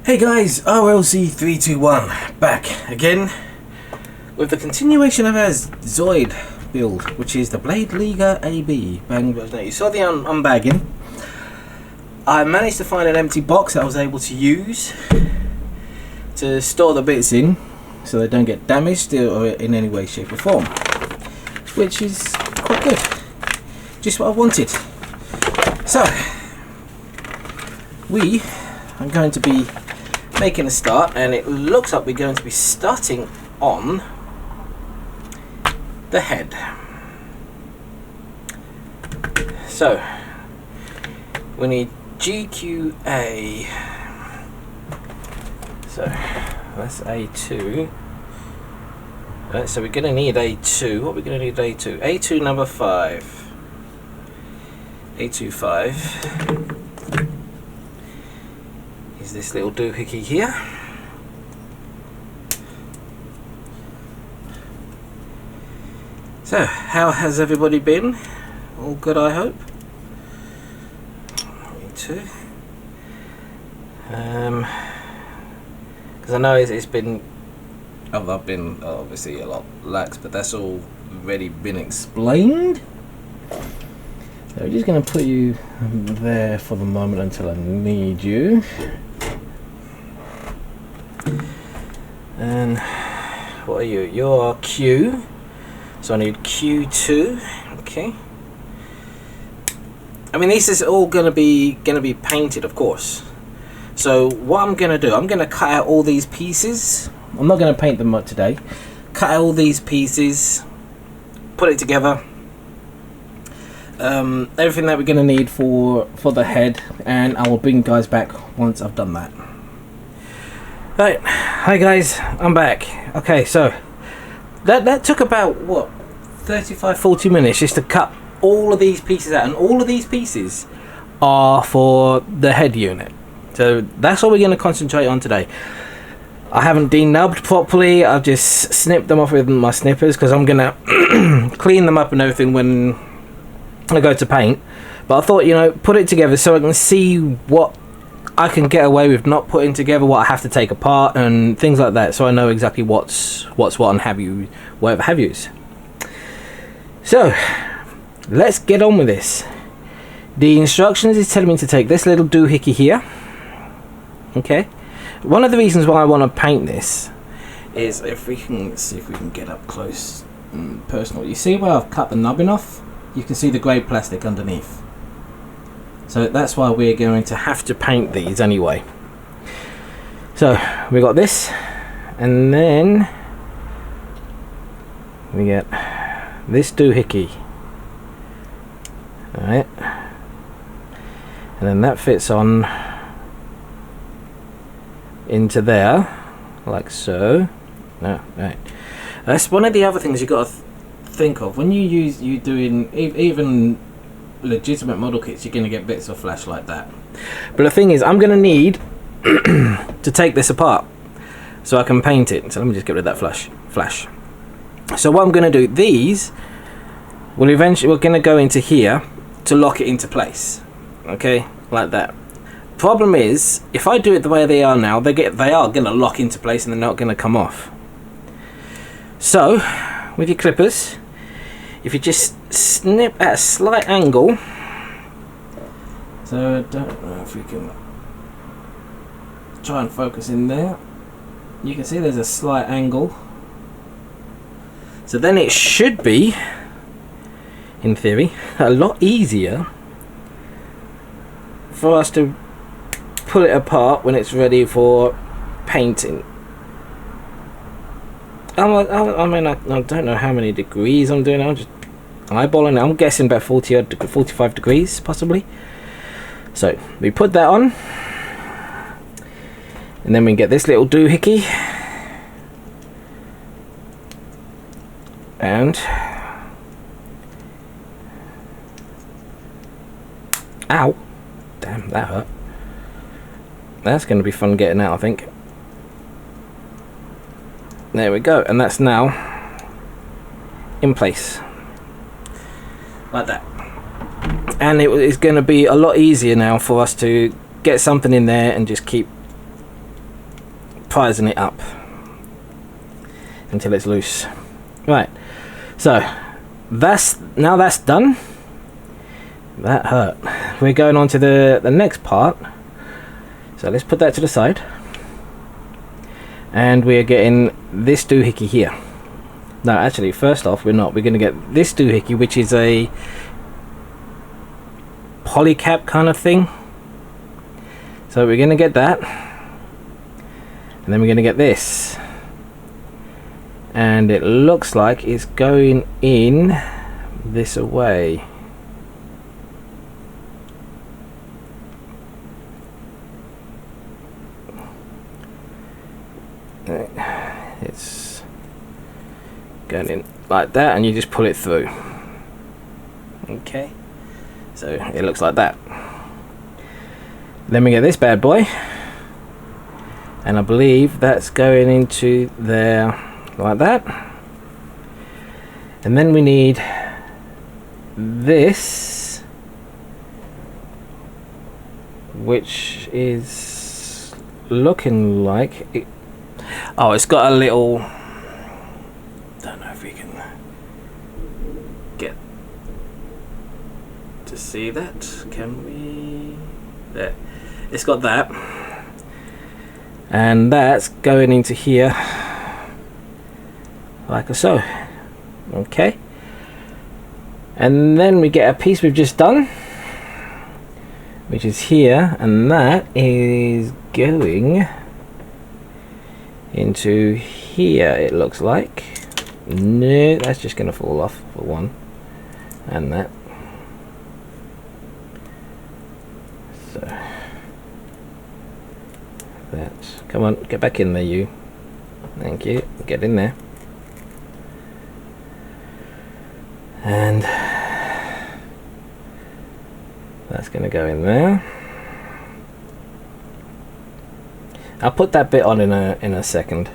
Hey guys, RLC321 back again with the continuation of our Zoid build, which is the Blade Liger AB. Now you saw the unbagging. I managed to find an empty box that I was able to use to store the bits in so they don't get damaged or in any way, shape or form, which is quite good. Just what I wanted. So we are going to be making a start, and it looks like we're going to be starting on the head. So we need GQA, so that's A2. Right, so we're going to need A2. What are we going to need A2? A2 number 5. A2 5 is this little doohickey here. So, how has everybody been? All good, I hope. Me too. Because I know it's been. I've been obviously a lot lax, but that's already been explained. So we're just going to put you there for the moment until I need you. And what are you? You're Q. So I need Q2. Okay. I mean, this is all going to be painted, of course. So what I'm going to do, I'm going to cut out all these pieces. I'm not going to paint them up today. Cut out all these pieces, put it together. Everything that we're going to need for the head, and I will bring you guys back once I've done that. Right, hi guys, I'm back. Okay, so that took about what, 35-40 minutes just to cut all of these pieces out, and all of these pieces are for the head unit. So that's what we're going to concentrate on today. I haven't denubbed properly. I've just snipped them off with my snippers because I'm going to clean them up and everything when I go to paint. But I thought, you know, put it together so I can see what I can get away with not putting together, what I have to take apart and things like that, so I know exactly what's what and whatever have yous. So let's get on with this. The instructions is telling me to take this little doohickey here. Okay. One of the reasons why I want to paint this is, if we can see if we can get up close and personal. You see where I've cut the nubbin off? You can see the grey plastic underneath. So that's why we're going to have to paint these anyway. So we got this, and then we get this doohickey. Alright. And then that fits on into there, like so. No, right. That's one of the other things you got to think of when you're doing even legitimate model kits. You're going to get bits of flash like that. But the thing is, I'm going to need to take this apart so I can paint it. So let me just get rid of that flash. So what I'm going to do, these will eventually, we're going to go into here to lock it into place. Okay, like that. Problem is, if I do it the way they are now, they are going to lock into place and they're not going to come off. So with your clippers, if you just snip at a slight angle, so I don't know if we can try and focus in there. You can see there's a slight angle, so then it should be, in theory, a lot easier for us to pull it apart when it's ready for painting. I mean, I don't know how many degrees I'm doing. I'm just eyeballing it. I'm guessing about 45 degrees possibly. So we put that on, and then we can get this little doohickey, and ow, damn, that hurt. That's going to be fun getting out, I think. There we go, and that's now in place like that. And it is going to be a lot easier now for us to get something in there and just keep prising it up until it's loose. Right, so that's done. That hurt. We're going on to the next part, so let's put that to the side, and we're getting this doohickey here. No, actually, first off, we're going to get this doohickey, which is a polycap kind of thing. So we're going to get that, and then we're going to get this, and it looks like it's going in this away. It's going in like that, and you just pull it through. Okay, so it looks like that. Then we get this bad boy, and I believe that's going into there like that. And then we need this, which is looking like it. Oh, it's got a little, don't know if we can get to see that. Can we? There. It's got that, and that's going into here like so. Okay, and then we get a piece we've just done, which is here, and that is going into here, it looks like. No, that's just gonna fall off for one, and that. So that's, come on, get back in there, you. Thank you. Get in there. And that's gonna go in there. I'll put that bit on in a second.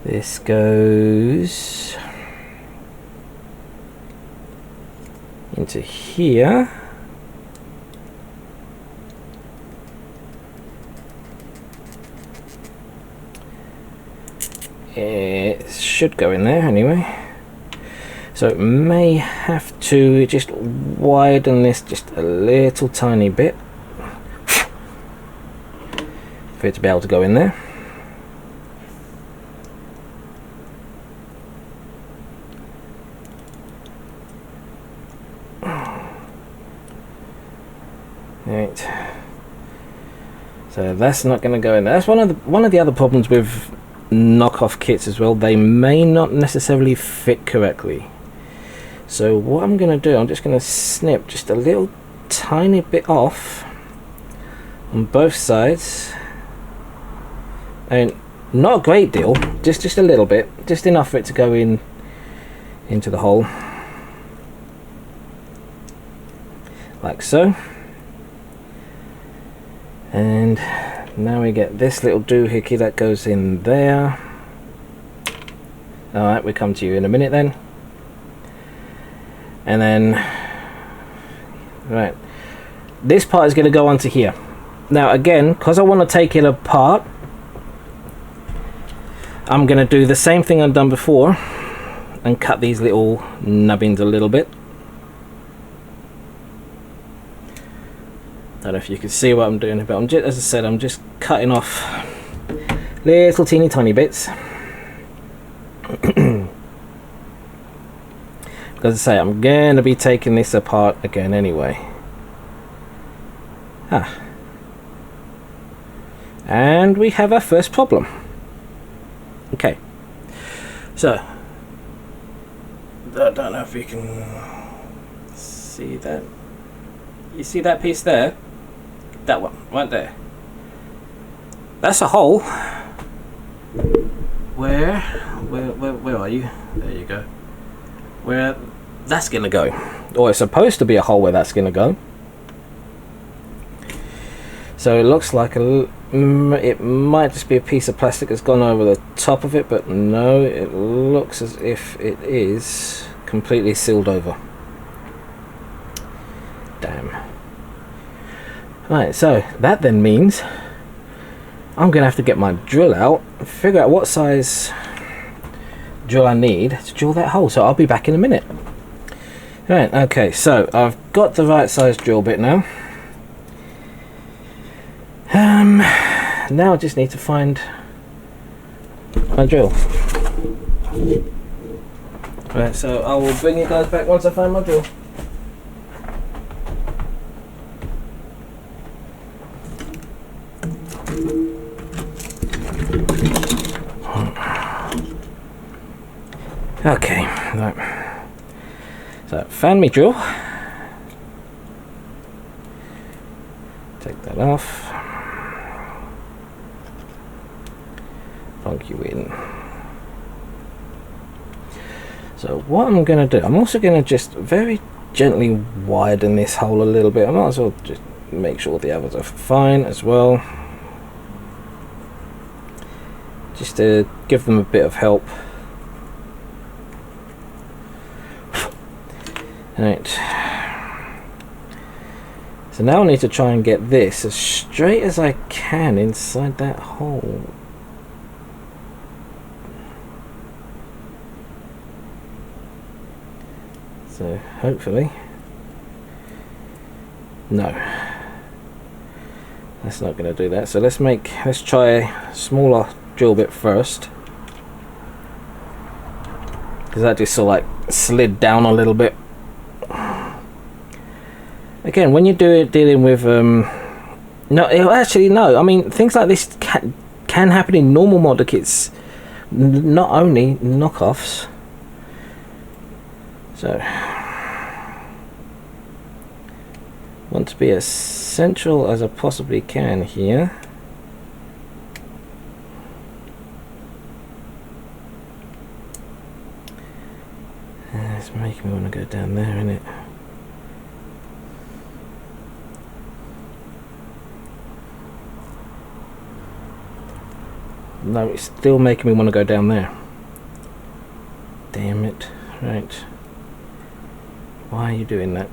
This goes into here. It should go in there anyway. So it may have to just widen this just a little tiny bit for it to be able to go in there. Right. So that's not going to go in there. That's one of the other problems with knockoff kits as well. They may not necessarily fit correctly. So what I'm going to do, I'm just going to snip just a little tiny bit off on both sides. And not a great deal, just a little bit, just enough for it to go in into the hole, like so. And now we get this little doohickey that goes in there. Alright, we come to you in a minute then. And then, right, this part is going to go onto here. Now again, because I want to take it apart, I'm going to do the same thing I've done before and cut these little nubbins a little bit. I don't know if you can see what I'm doing, but I'm just, as I said, I'm just cutting off little teeny tiny bits. Because I say, I'm going to be taking this apart again anyway. And we have our first problem. Okay, so I don't know if you can see that. You see that piece there? That one, right there. That's a hole. Where are you? There you go. Where that's gonna go, or it's supposed to be a hole where that's gonna go. So it looks like it might just be a piece of plastic that's gone over the top of it, but no, it looks as if it is completely sealed over. Damn. Right, so that then means I'm gonna have to get my drill out and figure out what size drill I need to drill that hole. So I'll be back in a minute. Right, okay, so I've got the right size drill bit now. Now I just need to find my drill. Right, so I will bring you guys back once I find my drill. Okay, right. So found me drill. Take that off. Plug you in. So what I'm going to do, I'm also going to just very gently widen this hole a little bit. I might as well just make sure the others are fine as well, just to give them a bit of help. Right, so now I need to try and get this as straight as I can inside that hole. So hopefully, no, that's not going to do that. So let's try a smaller drill bit first, because that just sort of like slid down a little bit. Again, when you're dealing with no, I mean, things like this can happen in normal modder kits, not only knockoffs. So want to be as central as I possibly can here. It's making me want to go down there, isn't it? No, it's still making me want to go down there. Damn it. Right. Why are you doing that?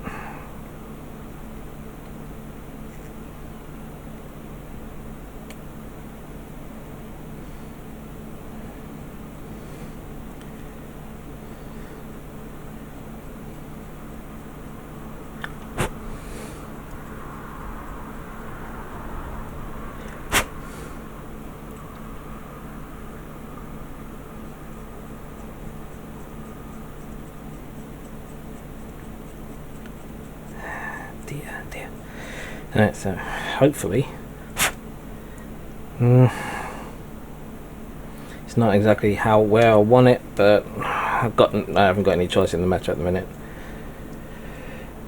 Dear. Alright, so hopefully it's not exactly where I want it, but I haven't got any choice in the matter at the minute.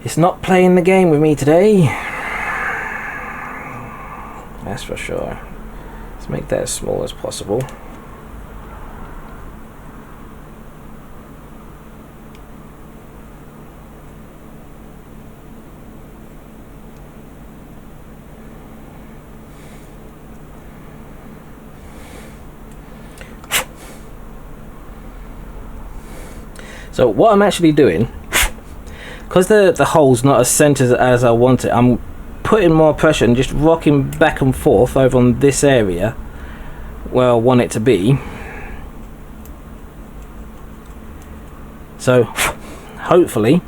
It's not playing the game with me today, that's for sure. Let's make that as small as possible. So what I'm actually doing, because the hole's not as centered as I want it, I'm putting more pressure and just rocking back and forth over on this area where I want it to be. So hopefully,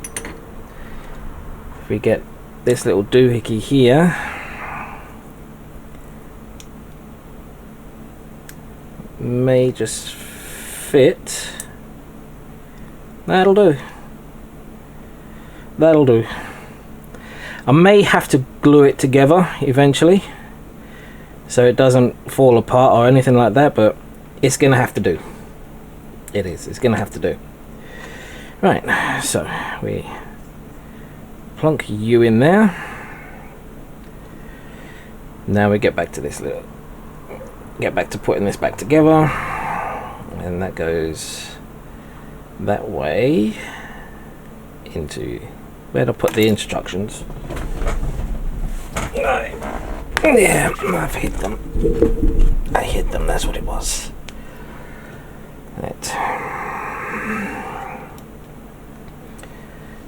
if we get this little doohickey here, may just fit. That'll do. That'll do. I may have to glue it together eventually, so it doesn't fall apart or anything like that, but it's gonna have to do. It's gonna have to do. Right, so we plonk you in there. Now we get back to this get back to putting this back together, and that goes that way into where to put the instructions. Right. Yeah, I've hit them. I hit them, that's what it was. Right.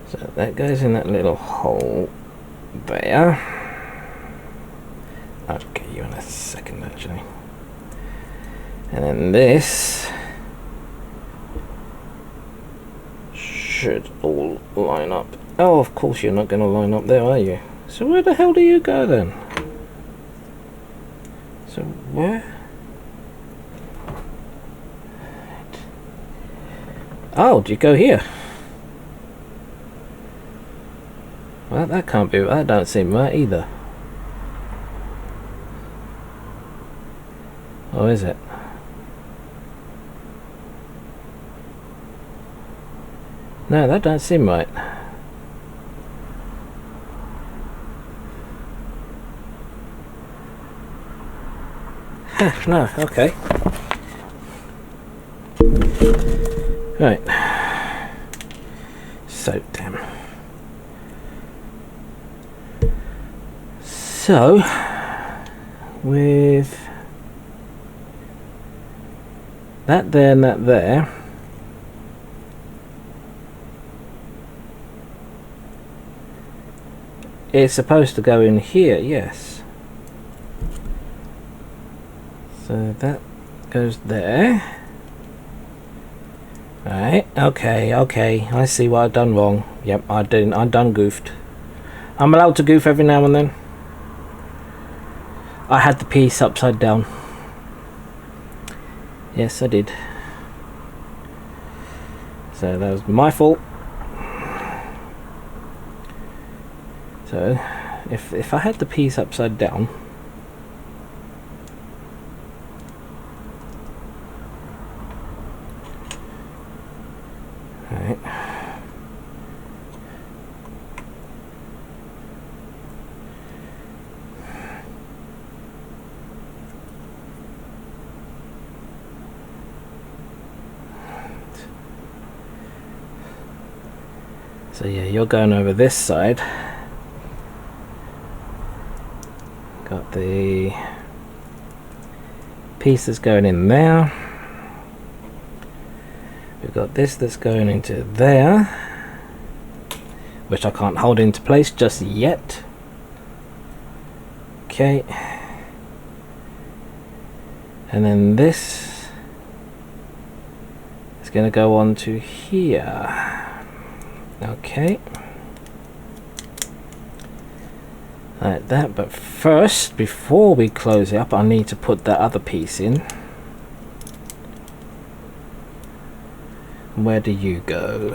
So that goes in that little hole there. I'll get you in a second actually. And then this should all line up. Oh, of course you're not going to line up there, are you? So where the hell do you go then? So where? Oh, do you go here? Well, that can't be, that don't seem right either. Or is it? No, that don't seem right. No, okay. Right. So, damn. So, with that there and that there, it's supposed to go in here, yes. So that goes there. Right, okay, I see what I've done wrong. Yep, I done goofed. I'm allowed to goof every now and then. I had the piece upside down. Yes, I did. So that was my fault. So, if I had the piece upside down, right. So yeah, you're going over this side. Got the piece that's going in there. We've got this that's going into there, which I can't hold into place just yet. Okay. And then this is going to go on to here. Okay. Like that, but first, before we close it up, I need to put that other piece in. Where do you go?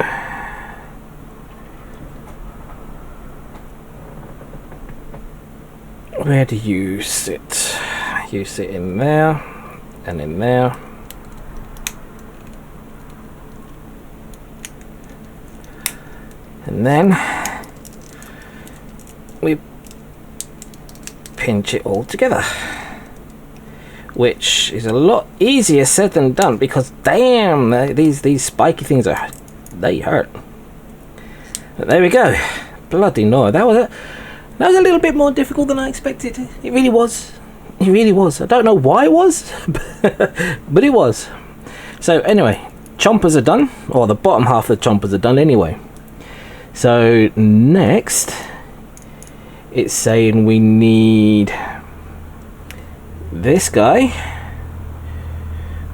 Where do you sit? You sit in there, and in there. And then we pinch it all together, which is a lot easier said than done, because damn, these spiky things they hurt. But there we go. Bloody no, that was a little bit more difficult than I expected. It really was. It really was. I don't know why it was, but it was. So anyway, chompers are done, or the bottom half of the chompers are done anyway. So next, it's saying we need this guy,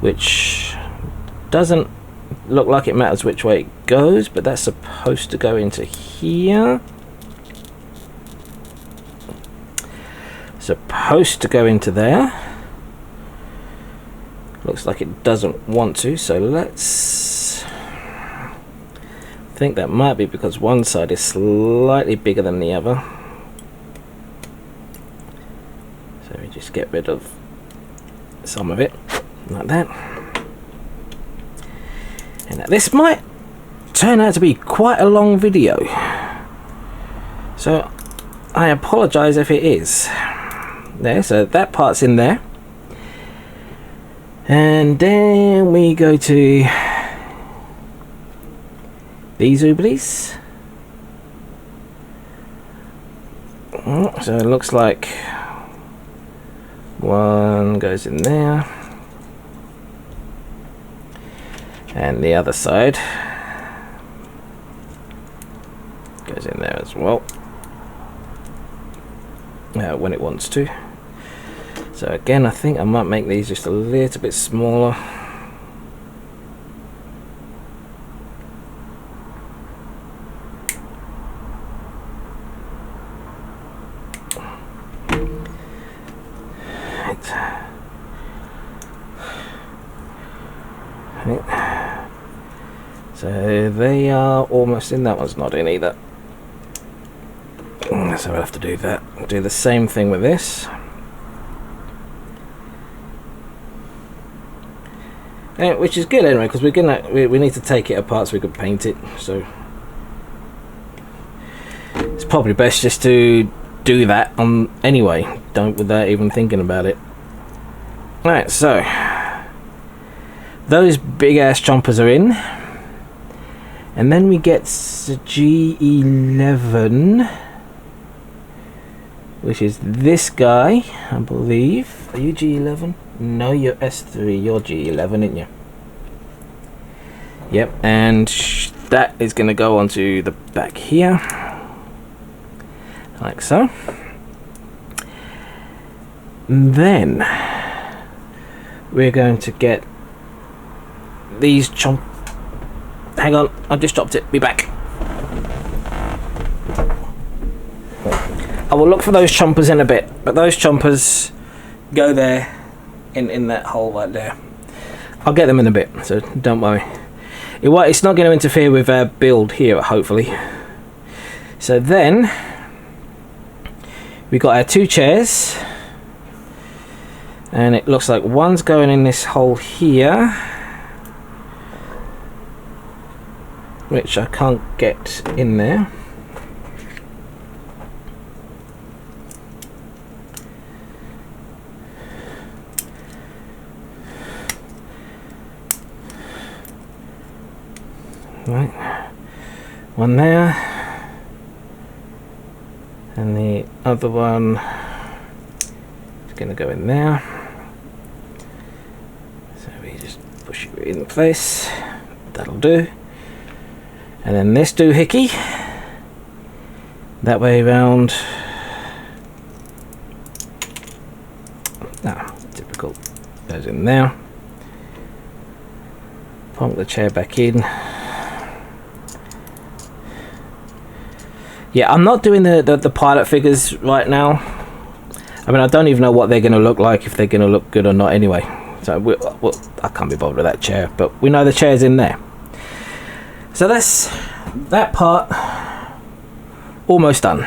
which doesn't look like it matters which way it goes, but that's supposed to go into here. Supposed to go into there. Looks like it doesn't want to, so let's think that might be because one side is slightly bigger than the other. So we just get rid of some of it, like that. And this might turn out to be quite a long video, so I apologize if it is. There, so that part's in there. And then we go to these ooblies. So it looks like one goes in there, and the other side goes in there as well, when it wants to. So again, I think I might make these just a little bit smaller. Right. So they are almost in. That one's not in either. So I'll have to do that. I'll do the same thing with this. Which is good anyway, because we need to take it apart so we can paint it. So it's probably best just to do that anyway. Without even thinking about it. Right, so those big ass chompers are in, and then we get G11, which is this guy, I believe. Are you G11? No, you're S3. You're G11, aren't you? Yep, and that is going to go onto the back here, like so. And then we're going to get these hang on, I just dropped it. Be back. I will look for those chompers in a bit, but those chompers go there in that hole right there. I'll get them in a bit, so don't worry. It's not going to interfere with our build here, hopefully. So then we got our 2 chairs, and it looks like one's going in this hole here, which I can't get in there. Right, one there, and the other one is going to go in there. So we just push it in place. That'll do. And then this doohickey, that way round. Typical. Goes in there. Plonk the chair back in. Yeah, I'm not doing the pilot figures right now. I mean, I don't even know what they're going to look like, if they're going to look good or not anyway. So I can't be bothered with that chair, but we know the chair's in there. So that's that part almost done.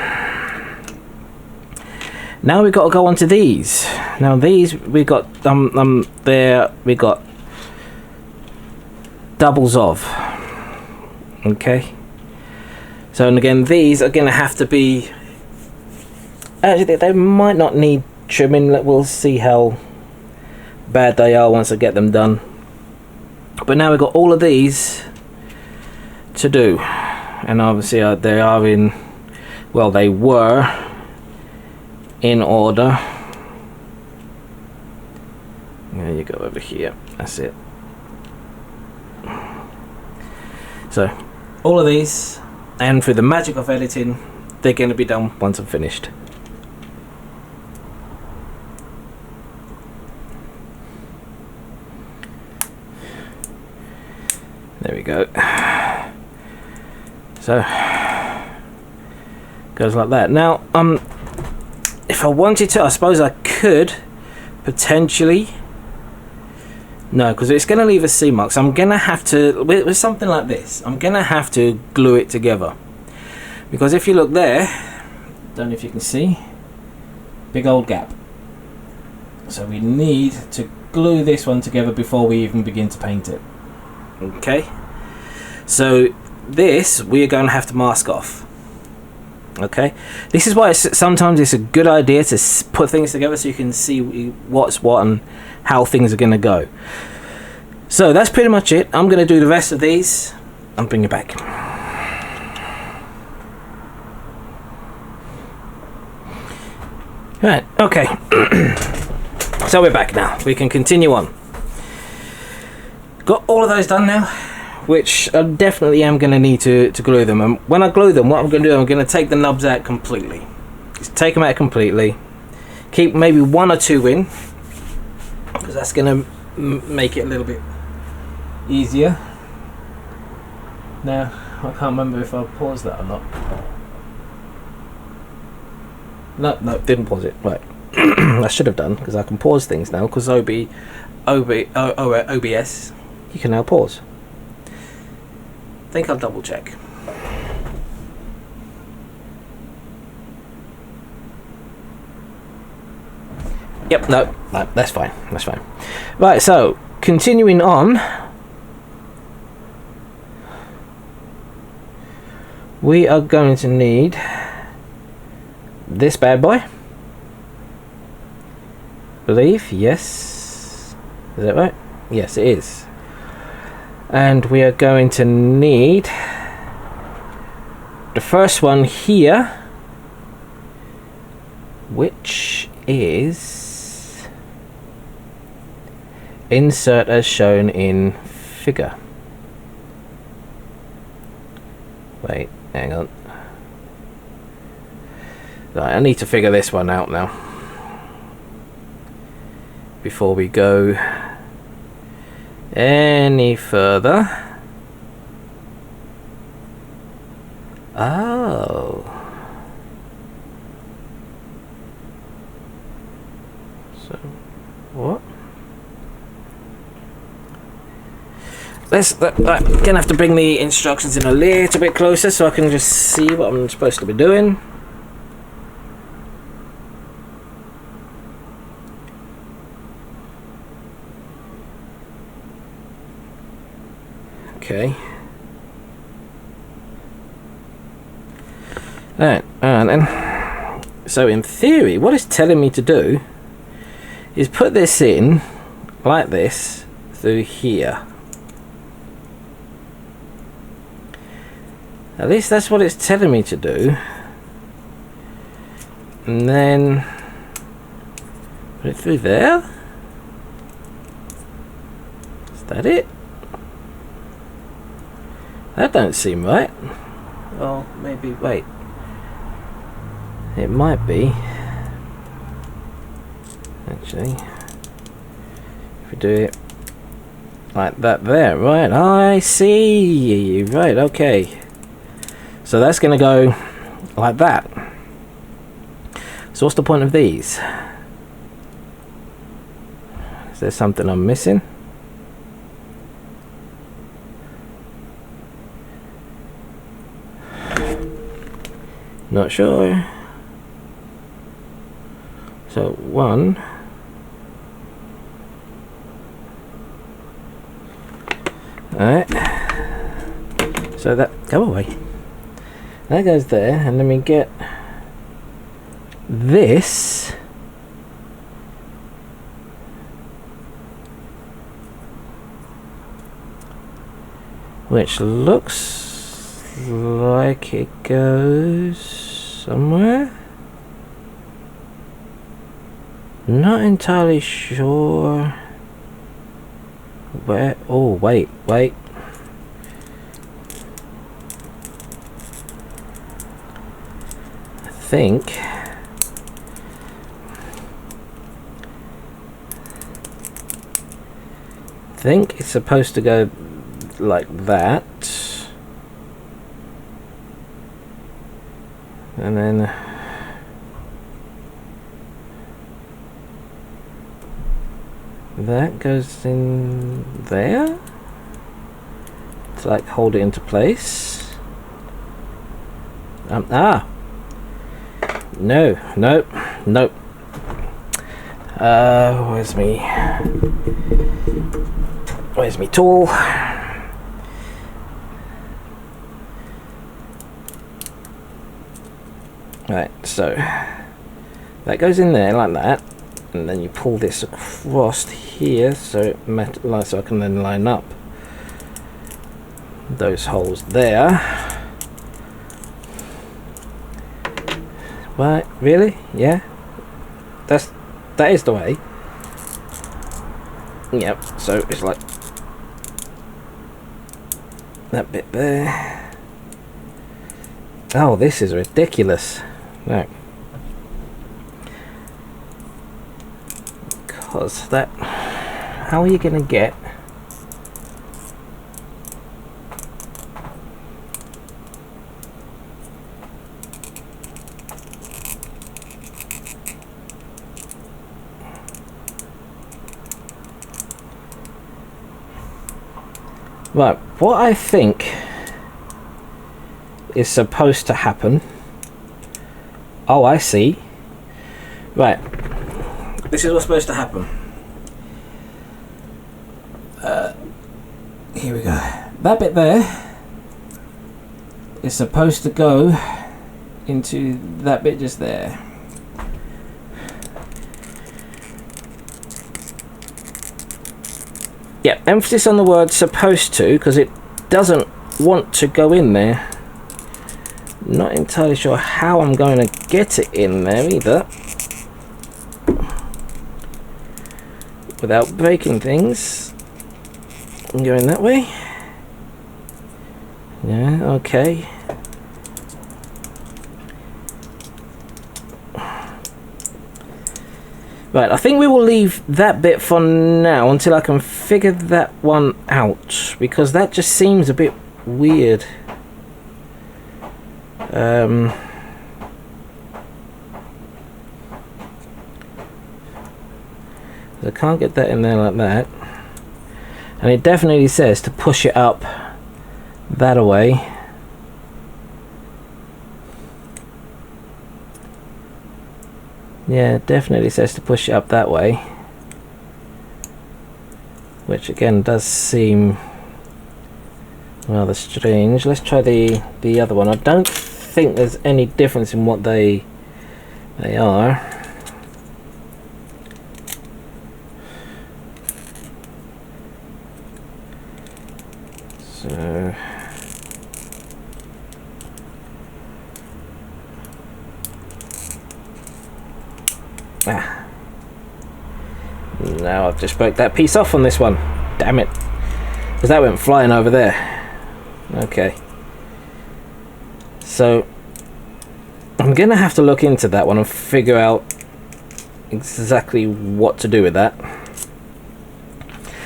Now we've got to go on to these. Now these we got there we got doubles of. Okay. So, and again, these are going to have to be, actually they might not need trimming. We'll see how bad they are once I get them done. But now we've got all of these to do, and obviously they are in, well, they were in order. There you go, over here, that's it. So all of these, and through the magic of editing, they're going to be done once I'm finished. There we go. So goes like that. Now if I wanted to, I suppose I could potentially, no, because it's going to leave a C mark, so I'm going to have to, with something like this, I'm going to have to glue it together. Because if you look there, don't know if you can see, big old gap. So we need to glue this one together before we even begin to paint it. Okay, so this we are going to have to mask off. Okay, this is why sometimes it's a good idea to put things together so you can see what's what and how things are going to go. So that's pretty much it. I'm going to do the rest of these and bring it back. Right, okay. So we're back now. We can continue on. Got all of those done now, which I definitely am going to need to glue them. And when I glue them, what I'm going to do, I'm going to take the nubs out completely. Just take them out completely, keep maybe 1 or 2 in, because that's gonna make it a little bit easier. Now I can't remember if I paused that or not. No, didn't pause it. Right. I should have done, because I can pause things now, because OBS, you can now pause. I think I'll double check. Yep, no, that's fine, that's fine. Right, so continuing on, we are going to need this bad boy. Believe, yes. Is that right? Yes, it is. And we are going to need the first one here, which is insert as shown in figure. Wait, hang on. Right, I need to figure this one out now before we go any further. Oh. So, what? I'm gonna have to bring the instructions in a little bit closer so I can just see what I'm supposed to be doing. Okay. Alright, and then, so in theory, what it's telling me to do is put this in like this through here. At least that's what it's telling me to do. And then put it through there. Is that it? That don't seem right. Well, maybe, wait. It might be. Actually. If we do it like that there, right, I see. Right, okay. So that's going to go like that. So what's the point of these? Is there something I'm missing? Not sure. So 1. Alright. So that, go away. That goes there, and then we get this. Which looks like it goes somewhere. Not entirely sure where. Oh, wait. I think it's supposed to go like that, and then that goes in there to like hold it into place. No. Where's me tool? Right, so that goes in there like that, and then you pull this across here so so I can then line up those holes there. Right, really? Yeah, that is the way. Yep, so it's like that bit there. Oh, this is ridiculous. No. because that, how are you going to get right, what I think is supposed to happen, oh I see, right, this is what's supposed to happen. Here we go. That bit there is supposed to go into that bit just there. Yeah, emphasis on the word supposed to, because it doesn't want to go in there. Not entirely sure how I'm going to get it in there either without breaking things. I'm going that way. Yeah, okay. Right, I think we will leave that bit for now until I can figure that one out, because that just seems a bit weird. I can't get that in there like that. And it definitely says to push it up that away. Yeah, it definitely says to push it up that way. Which again does seem rather strange. Let's try the other one. I don't think there's any difference in what they are. So now I've just broke that piece off on this one. Damn it, because that went flying over there. Okay, so I'm gonna have to look into that one and figure out exactly what to do with that.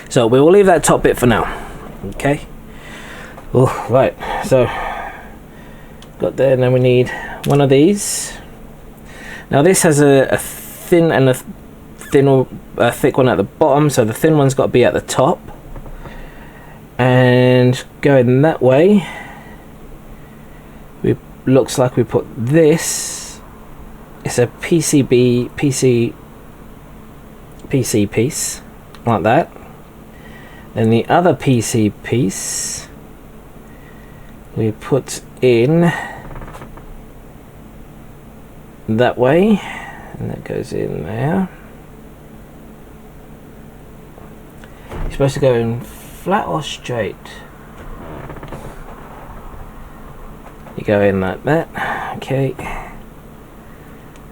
So we will leave that top bit for now. Okay. Oh, right, so got there, and then we need one of these. Now this has a thin and a thick one at the bottom, so the thin one's got to be at the top. And going that way, looks like we put this. It's a PC piece like that. Then the other PC piece we put in that way, and that goes in there. You're supposed to go in flat or straight? You go in like that, okay,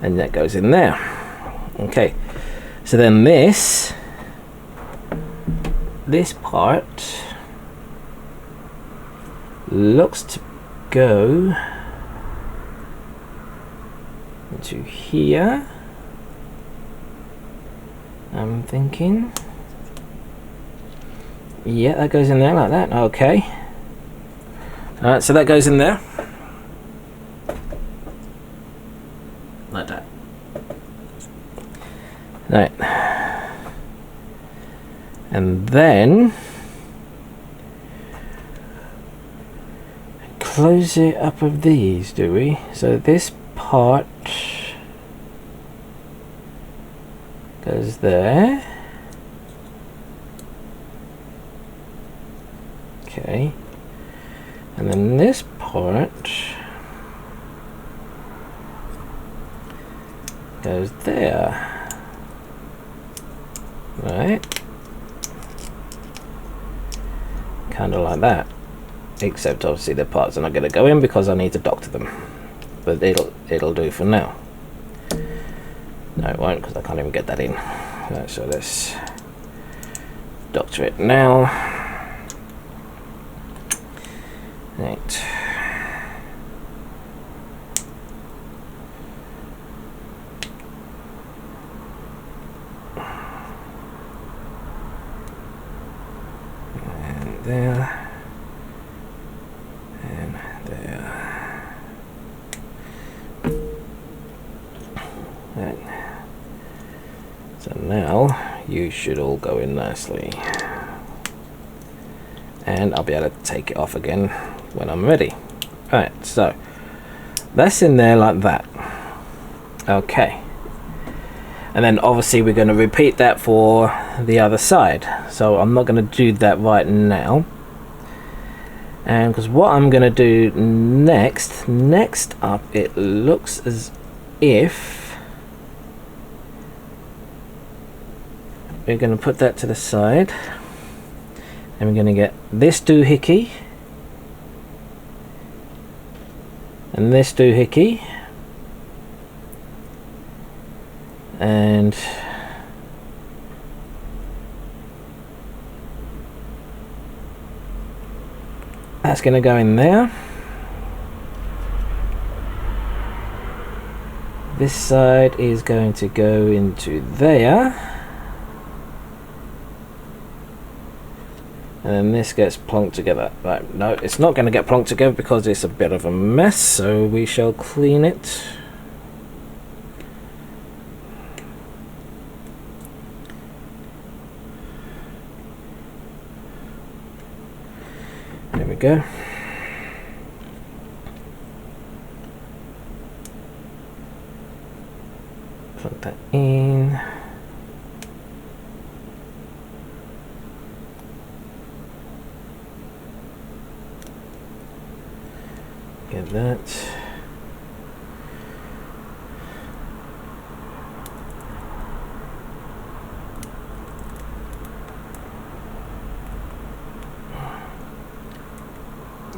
and that goes in there. Okay, so then this part looks to go into here, I'm thinking. Yeah, that goes in there like that. Okay, alright, so that goes in there like that. Right, and then close it up with these, do we? So this part goes there. Okay, and then this part goes there, right? Kind of like that, except obviously the parts are not going to go in because I need to doctor them, but it'll do for now. No, it won't, because I can't even get that in. Right, so let's doctor it now. Right. there and there. Right. So now you should all go in nicely, and I'll be able to take it off again when I'm ready. Right, so that's in there like that. Okay, and then obviously we're going to repeat that for the other side, so I'm not going to do that right now. And because what I'm going to do next up, it looks as if we're going to put that to the side, and we're going to get this doohickey and this doohickey, and that's going to go in there. This side is going to go into there, and then this gets plonked together. Right, no, it's not going to get plonked together because it's a bit of a mess, so we shall clean it. There we go. Plug that in. Get that.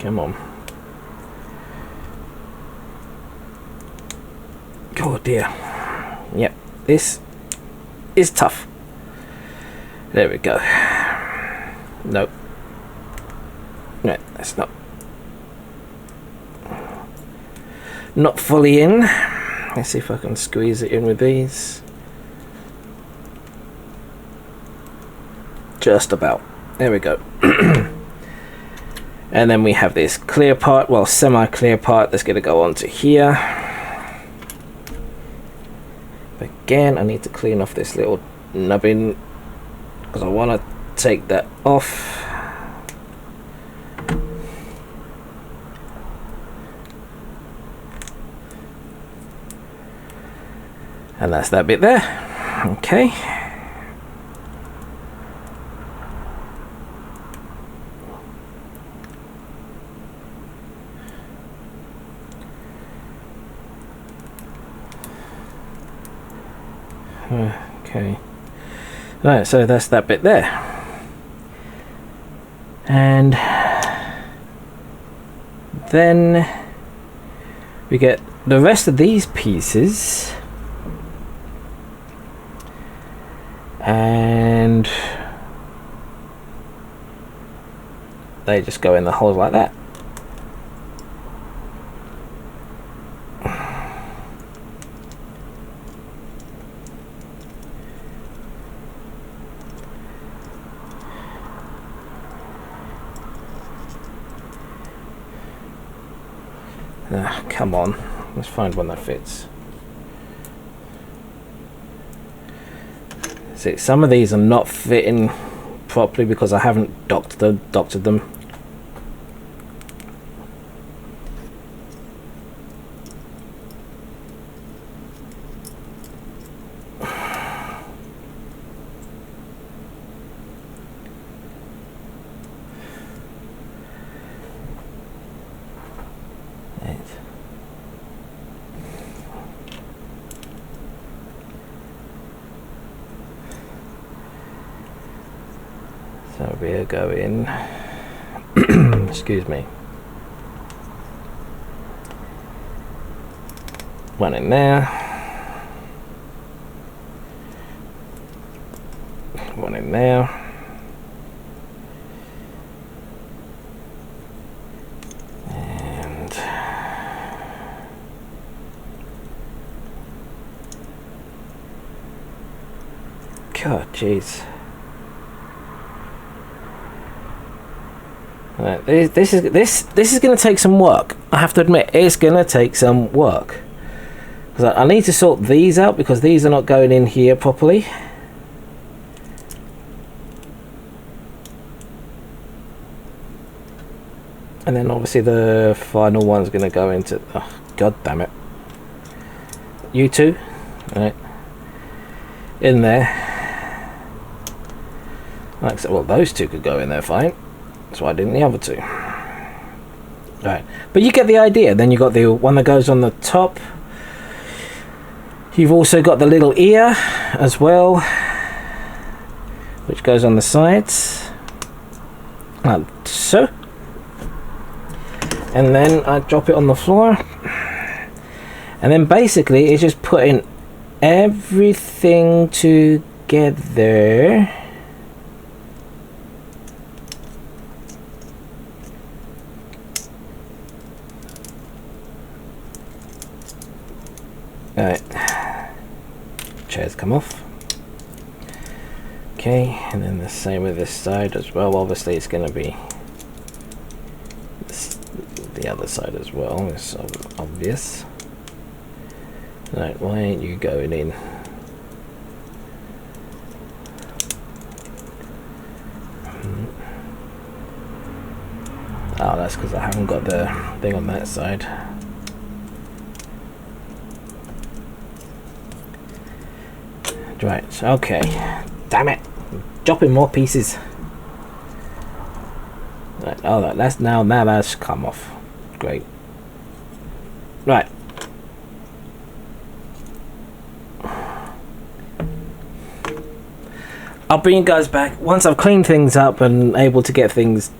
Come on. Oh dear. Yep, this is tough. There we go. Nope. No, that's not fully in. Let's see if I can squeeze it in with these. Just about. There we go. And then we have this clear part, well, semi-clear part that's going to go onto here. Again, I need to clean off this little nubbin because I want to take that off. And that's that bit there. Okay. Okay. Right, so that's that bit there. And then we get the rest of these pieces, and they just go in the holes like that. Come on, let's find one that fits. See, some of these are not fitting properly because I haven't doctored them. So we're going, excuse me, one in there, one in there, and God, jeez. Right, this is going to take some work. I have to admit, it's going to take some work. Because I need to sort these out because these are not going in here properly. And then obviously the final one's going to go into... Oh, god damn it. You two. Right. In there. Like so, well, those two could go in there fine. That's why I didn't the other two. Right. But you get the idea. Then you got the one that goes on the top. You've also got the little ear as well, which goes on the sides. Like so. And then I drop it on the floor. And then basically it's just putting everything together. Alright. Chairs come off. Okay, and then the same with this side as well. Obviously it's going to be the other side as well. It's obvious. Right, why ain't you going in? Oh, that's because I haven't got the thing on that side. Right, okay. Damn it! Dropping more pieces. Right, oh, that's now that's come off. Great. Right. I'll bring you guys back once I've cleaned things up and able to get things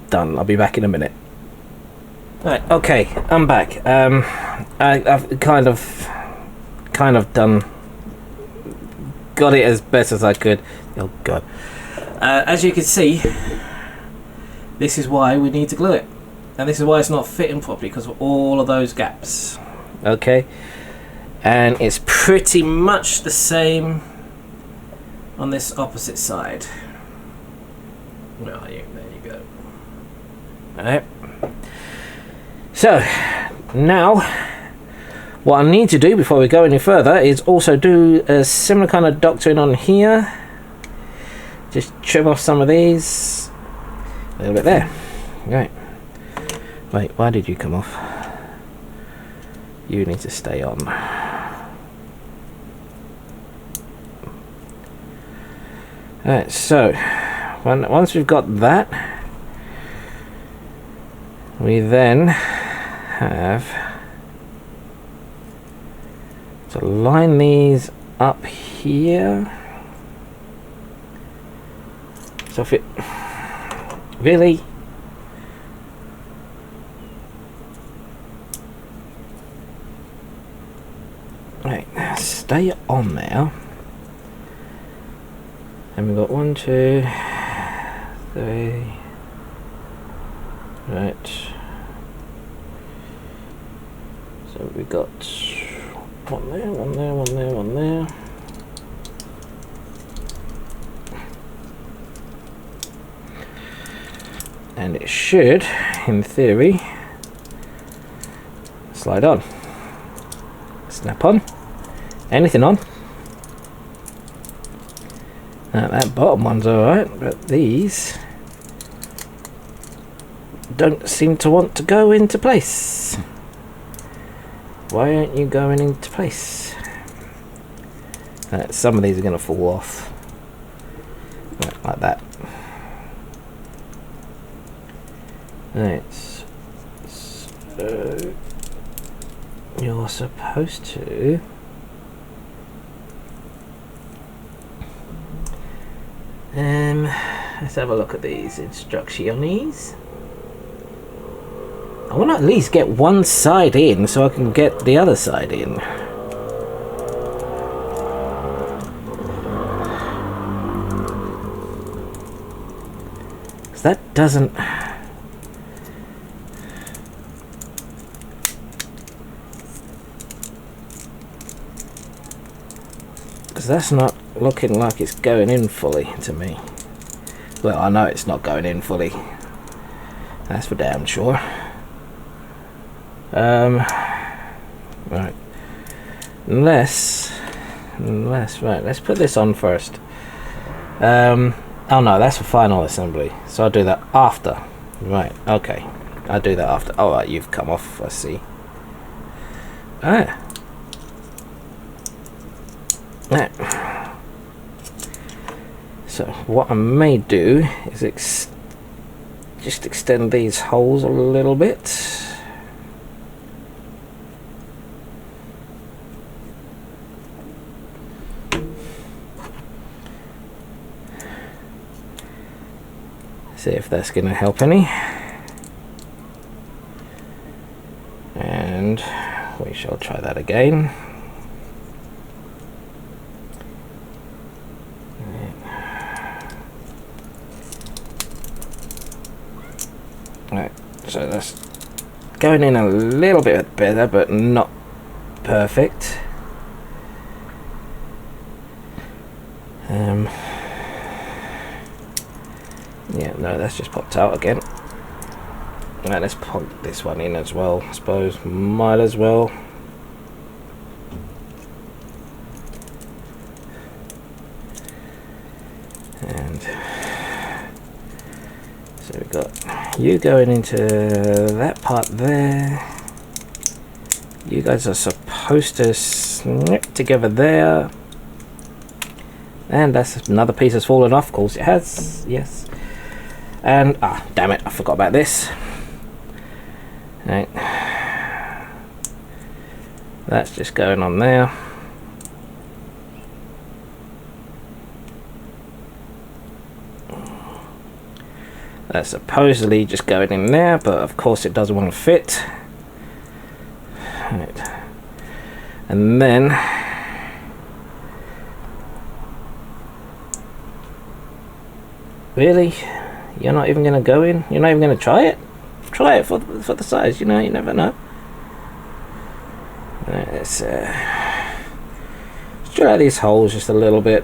done. I'll be back in a minute. Right, okay, I'm back. I've kind of done, got it as best as I could. Oh god. As you can see, this is why we need to glue it, and this is why it's not fitting properly, because of all of those gaps. Okay, and it's pretty much the same on this opposite side. Where are you? There you go. Alright. So, now, what I need to do before we go any further is also do a similar kind of doctoring on here. Just trim off some of these. A little bit there. Right. Wait, why did you come off? You need to stay on. Alright, so once we've got that, we then have to line these up here. So if it really right, stay on there. And we've got 1, 2, 3. Right. So we've got one there, one there, one there, one there. And it should, in theory, slide on. Snap on. Anything on. Now that bottom one's alright, but these don't seem to want to go into place. Why aren't you going into place? Some of these are going to fall off. Right, like that. Right, so you're supposed to let's have a look at these instructions. I want to at least get one side in so I can get the other side in. Because that doesn't... Because that's not looking like it's going in fully to me. Well, I know it's not going in fully. That's for damn sure. Right. Unless right, let's put this on first. Oh no, that's for final assembly, so I'll do that after. Right, okay, I'll do that after. All right, you've come off, I see. Alright. Right. So what I may do is just extend these holes a little bit. See if that's going to help any. And we shall try that again. Right, so that's going in a little bit better, but not perfect. Yeah, no, that's just popped out again. Right, let's pop this one in as well, I suppose. Might as well. And so we've got you going into that part there. You guys are supposed to snip together there. And that's another piece has fallen off, of course it has, yes. And, damn it, I forgot about this. Right. That's just going on there. That's supposedly just going in there, but of course it doesn't want to fit. Right. And then really? You're not even going to go in? You're not even going to try it? Try it for the size, you know, you never know. Right, let's try these holes just a little bit.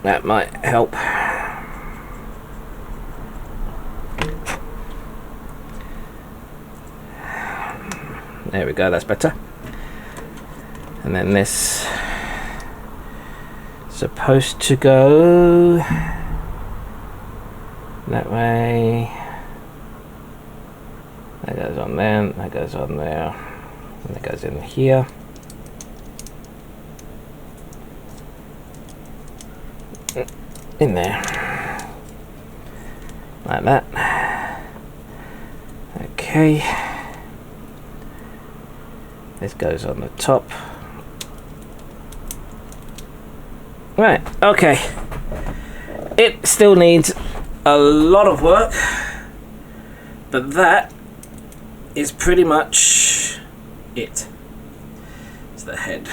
That might help. There we go, that's better. And then this supposed to go that way. That goes on there, that goes on there, and that goes in here. In there. Like that. Okay. This goes on the top. Right, okay. It still needs a lot of work, but that is pretty much it. It's the head.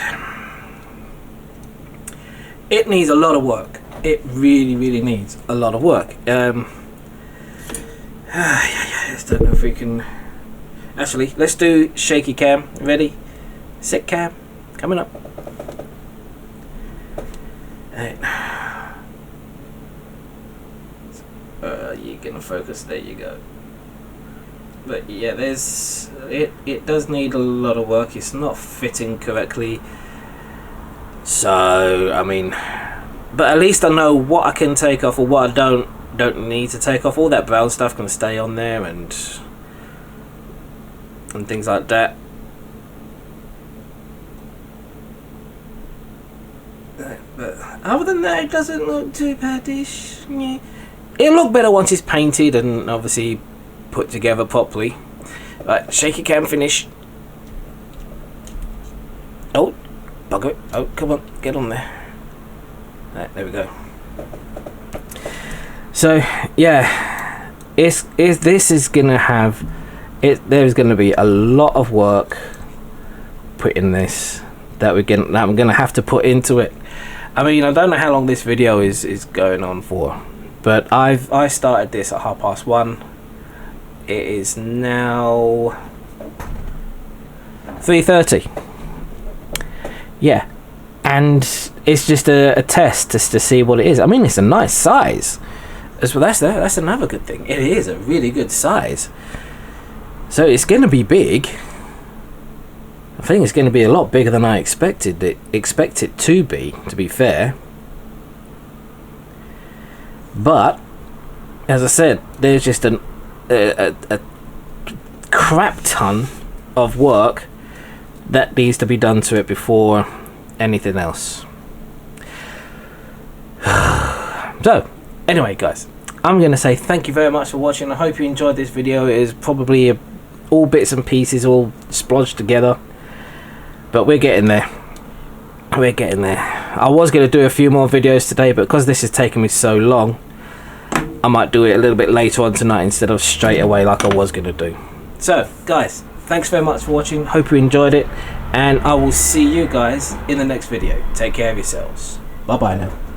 It needs a lot of work. It really, really needs a lot of work. I just don't know if we can. Actually, let's do shaky cam. Ready? Sit cam. Coming up. Right. You're gonna focus. There you go. But yeah, there's it does need a lot of work. It's not fitting correctly. So I mean, but at least I know what I can take off or what I don't need to take off. All that brown stuff can stay on there and things like that. But other than that, it doesn't look too badish. Yeah. It'll look better once it's painted and obviously put together properly. Right, shaky cam finish. Oh, bugger it. Oh, come on, get on there. Right, there we go. So yeah, this is gonna have it. There's gonna be a lot of work put in this that I'm gonna have to put into it. I mean, I don't know how long this video is going on for, but I started this at 1:30. It is now 3:30. Yeah, and it's just a test just to see what it is. I mean, it's a nice size. that's another good thing. It is a really good size. So it's going to be big. I think it's going to be a lot bigger than I expected it to be fair. But as I said, there's just a crap ton of work that needs to be done to it before anything else. So anyway guys, I'm going to say thank you very much for watching. I hope you enjoyed this video. It is probably all bits and pieces all splodged together, but we're getting there. I was going to do a few more videos today, but because this has taken me so long, I might do it a little bit later on tonight instead of straight away like I was going to do. So guys, thanks very much for watching. Hope you enjoyed it, and I will see you guys in the next video. Take care of yourselves. Bye bye now.